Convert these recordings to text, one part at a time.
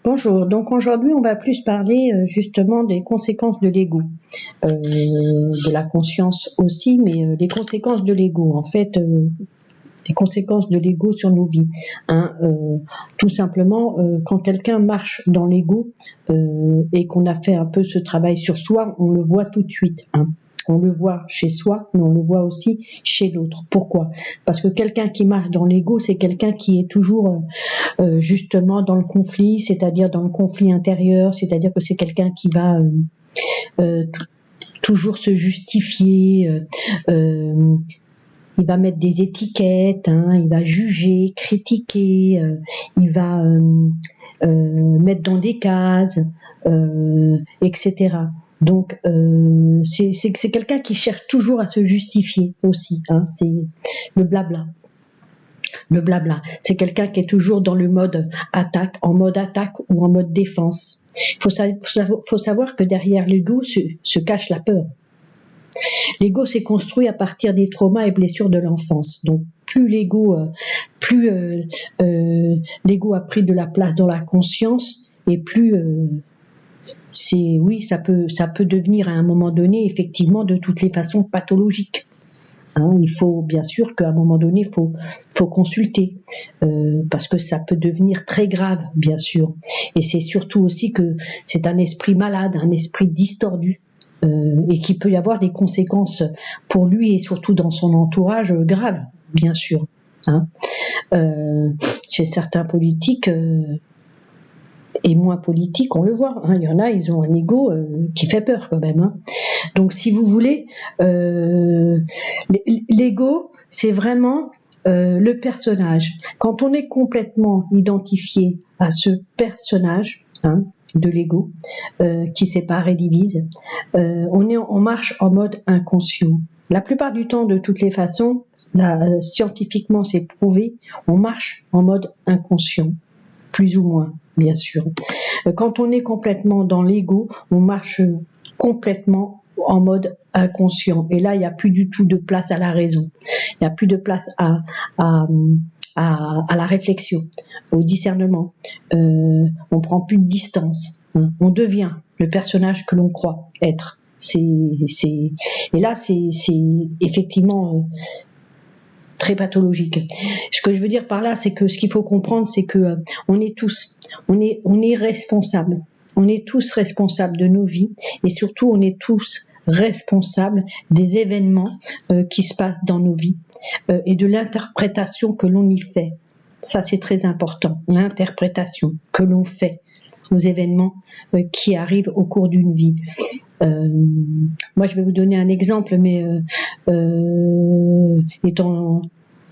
Bonjour, donc aujourd'hui on va plus parler justement des conséquences de l'ego, de la conscience aussi, mais les conséquences de l'ego, en fait, les conséquences de l'ego sur nos vies. Hein, tout simplement, quand quelqu'un marche dans l'ego et qu'on a fait un peu ce travail sur soi, on le voit tout de suite. Hein. On le voit chez soi, mais on le voit aussi chez l'autre. Pourquoi ? Parce que quelqu'un qui marche dans l'ego, c'est quelqu'un qui est toujours justement dans le conflit, c'est-à-dire dans le conflit intérieur, c'est-à-dire que c'est quelqu'un qui va toujours se justifier, il va mettre des étiquettes, hein, il va juger, critiquer, il va mettre dans des cases, etc. Donc c'est quelqu'un qui cherche toujours à se justifier aussi, hein, c'est le blabla. Le blabla, c'est quelqu'un qui est toujours dans le mode attaque, en mode attaque ou en mode défense. Faut savoir que derrière l'ego se cache la peur. L'ego s'est construit à partir des traumas et blessures de l'enfance. Donc plus l'ego a pris de la place dans la conscience, et plus ça peut devenir à un moment donné effectivement de toutes les façons pathologique. Hein, il faut bien sûr qu'à un moment donné, faut consulter parce que ça peut devenir très grave, bien sûr. Et c'est surtout aussi que c'est un esprit malade, un esprit distordu et qu'il peut y avoir des conséquences pour lui et surtout dans son entourage graves, bien sûr. Hein. Chez certains politiques et moins politiques, on le voit. Hein, il y en a, ils ont un ego qui fait peur quand même. Hein. Donc, si vous voulez, l'ego, c'est vraiment le personnage. Quand on est complètement identifié à ce personnage de l'ego, qui sépare et divise, on marche en mode inconscient. La plupart du temps, de toutes les façons, scientifiquement c'est prouvé, on marche en mode inconscient, plus ou moins, bien sûr. Quand on est complètement dans l'ego, on marche complètement en mode inconscient. Et là, il n'y a plus du tout de place à la raison. Il n'y a plus de place à la réflexion, au discernement. On prend plus de distance. Hein. On devient le personnage que l'on croit être. Et là, c'est effectivement très pathologique. Ce que je veux dire par là, c'est que ce qu'il faut comprendre, c'est que on est responsables. On est tous responsables de nos vies et surtout on est tous responsables des événements qui se passent dans nos vies et de l'interprétation que l'on y fait. Ça, c'est très important, l'interprétation que l'on fait aux événements qui arrivent au cours d'une vie. Moi, je vais vous donner un exemple, mais étant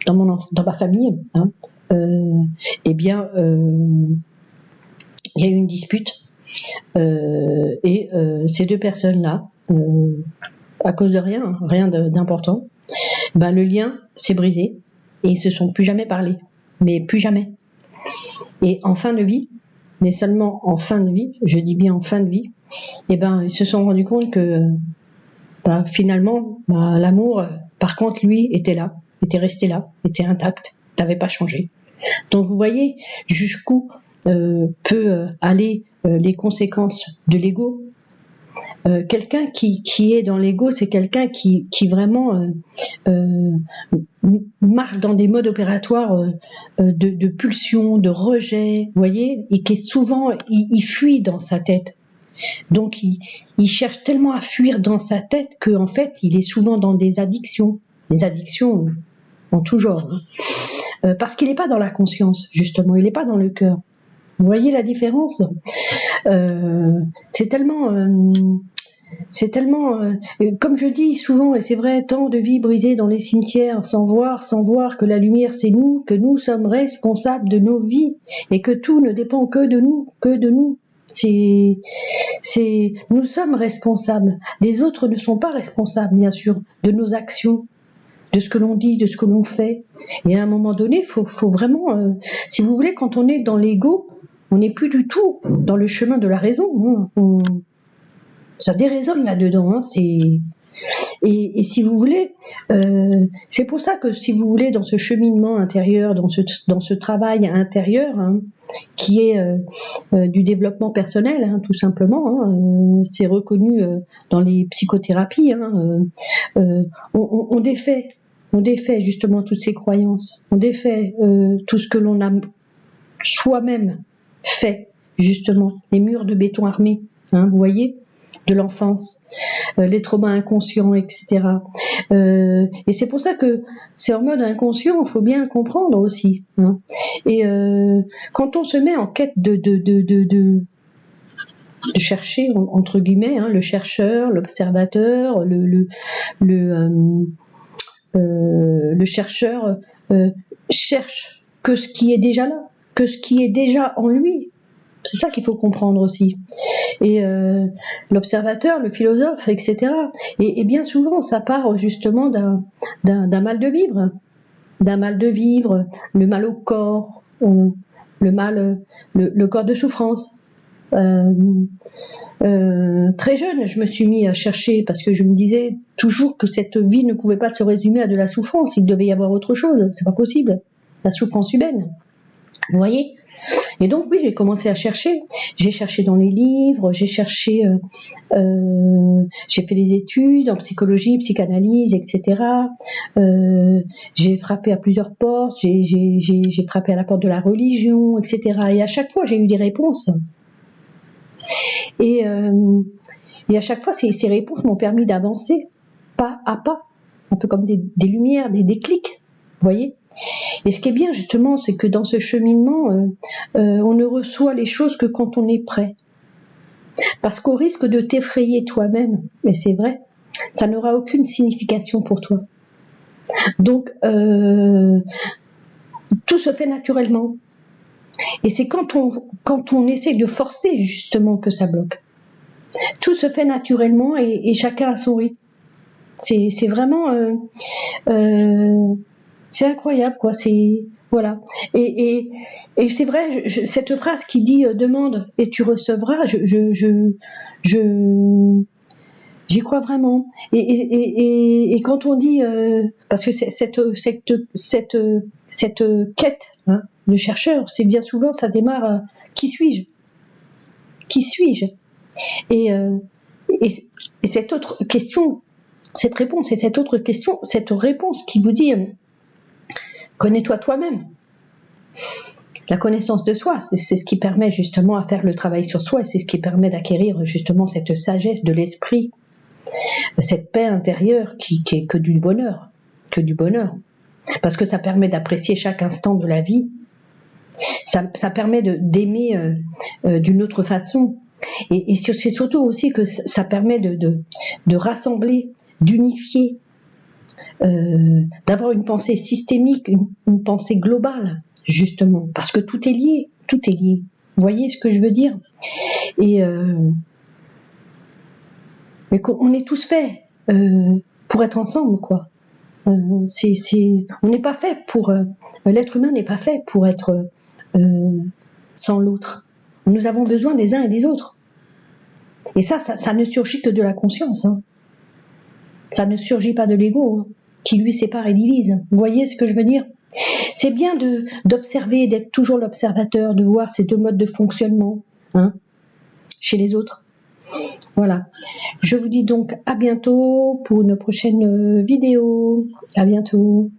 dans ma famille, eh bien, il y a eu une dispute et ces deux personnes-là, à cause de rien d'important, le lien s'est brisé et ils se sont plus jamais parlé, mais plus jamais. Et en fin de vie, mais seulement en fin de vie, je dis bien en fin de vie, ils se sont rendus compte que finalement, l'amour, par contre, lui, était là, était resté là, était intact, n'avait pas changé. Donc vous voyez jusqu'où peut aller les conséquences de l'ego. Quelqu'un qui est dans l'ego, c'est quelqu'un qui vraiment marche dans des modes opératoires de pulsion, de rejet, vous voyez, et qui est souvent, il fuit dans sa tête. Donc il cherche tellement à fuir dans sa tête qu'en fait, il est souvent dans des addictions en tout genre. Parce qu'il n'est pas dans la conscience, justement, il n'est pas dans le cœur. Vous voyez la différence ? C'est tellement, comme je dis souvent, et c'est vrai, tant de vies brisées dans les cimetières, sans voir que la lumière c'est nous, que nous sommes responsables de nos vies, et que tout ne dépend que de nous. Nous sommes responsables. Les autres ne sont pas responsables, bien sûr, de nos actions, de ce que l'on dit, de ce que l'on fait. Et à un moment donné, faut vraiment, si vous voulez, quand on est dans l'ego, on n'est plus du tout dans le chemin de la raison. Ça déraisonne là-dedans. Et si vous voulez, c'est pour ça que si vous voulez, dans ce cheminement intérieur, dans ce travail intérieur, hein, qui est du développement personnel, hein, tout simplement, hein, c'est reconnu dans les psychothérapies, hein, on défait justement toutes ces croyances, on défait tout ce que l'on a soi-même fait, justement, les murs de béton armé, hein, vous voyez, de l'enfance, les traumas inconscients, etc. Et c'est pour ça que c'est en mode inconscient, il faut bien le comprendre aussi, hein. Et quand on se met en quête de chercher, entre guillemets, hein, le chercheur, l'observateur, le chercheur cherche que ce qui est déjà là, que ce qui est déjà en lui. C'est ça qu'il faut comprendre aussi. Et l'observateur, le philosophe, etc. Et bien souvent, ça part justement d'un mal de vivre. D'un mal de vivre, le mal au corps, le corps de souffrance. Très jeune, je me suis mis à chercher parce que je me disais toujours que cette vie ne pouvait pas se résumer à de la souffrance. Il devait y avoir autre chose. C'est pas possible. La souffrance humaine. Vous voyez ? Et donc oui, j'ai commencé à chercher. J'ai cherché dans les livres, j'ai cherché, j'ai fait des études en psychologie, psychanalyse, etc. J'ai frappé à plusieurs portes, j'ai frappé à la porte de la religion, etc. Et à chaque fois, j'ai eu des réponses. Et à chaque fois, ces réponses m'ont permis d'avancer pas à pas, un peu comme des lumières, des déclics, vous voyez. Et ce qui est bien justement, c'est que dans ce cheminement, on ne reçoit les choses que quand on est prêt. Parce qu'au risque de t'effrayer toi-même, et c'est vrai, ça n'aura aucune signification pour toi. Donc, tout se fait naturellement. Et c'est quand on essaie de forcer justement que ça bloque. Tout se fait naturellement et chacun a son rythme. C'est vraiment... c'est incroyable, quoi. C'est voilà. Et c'est vrai, cette phrase qui dit demande et tu recevras, j'y crois vraiment. Et quand on dit parce que cette quête, hein, de chercheur, c'est bien souvent ça démarre qui suis-je, qui suis-je, et cette autre question, cette réponse et cette autre question, cette réponse qui vous dit connais-toi toi-même. La connaissance de soi, c'est ce qui permet justement à faire le travail sur soi, et c'est ce qui permet d'acquérir justement cette sagesse de l'esprit, cette paix intérieure qui est que du bonheur, parce que ça permet d'apprécier chaque instant de la vie, ça permet d'aimer d'une autre façon, et c'est surtout aussi que ça permet de rassembler, d'unifier, d'avoir une pensée systémique, une pensée globale, justement, parce que tout est lié. Vous voyez ce que je veux dire ? Et mais on est tous faits pour être ensemble, quoi. On n'est pas fait pour l'être humain n'est pas fait pour être sans l'autre. Nous avons besoin des uns et des autres. Et ça ne surgit que de la conscience, hein. Ça ne surgit pas de l'ego, hein, qui lui sépare et divise. Vous voyez ce que je veux dire ? C'est bien d'observer, d'être toujours l'observateur, de voir ces deux modes de fonctionnement, hein, chez les autres. Voilà. Je vous dis donc à bientôt pour une prochaine vidéo. À bientôt.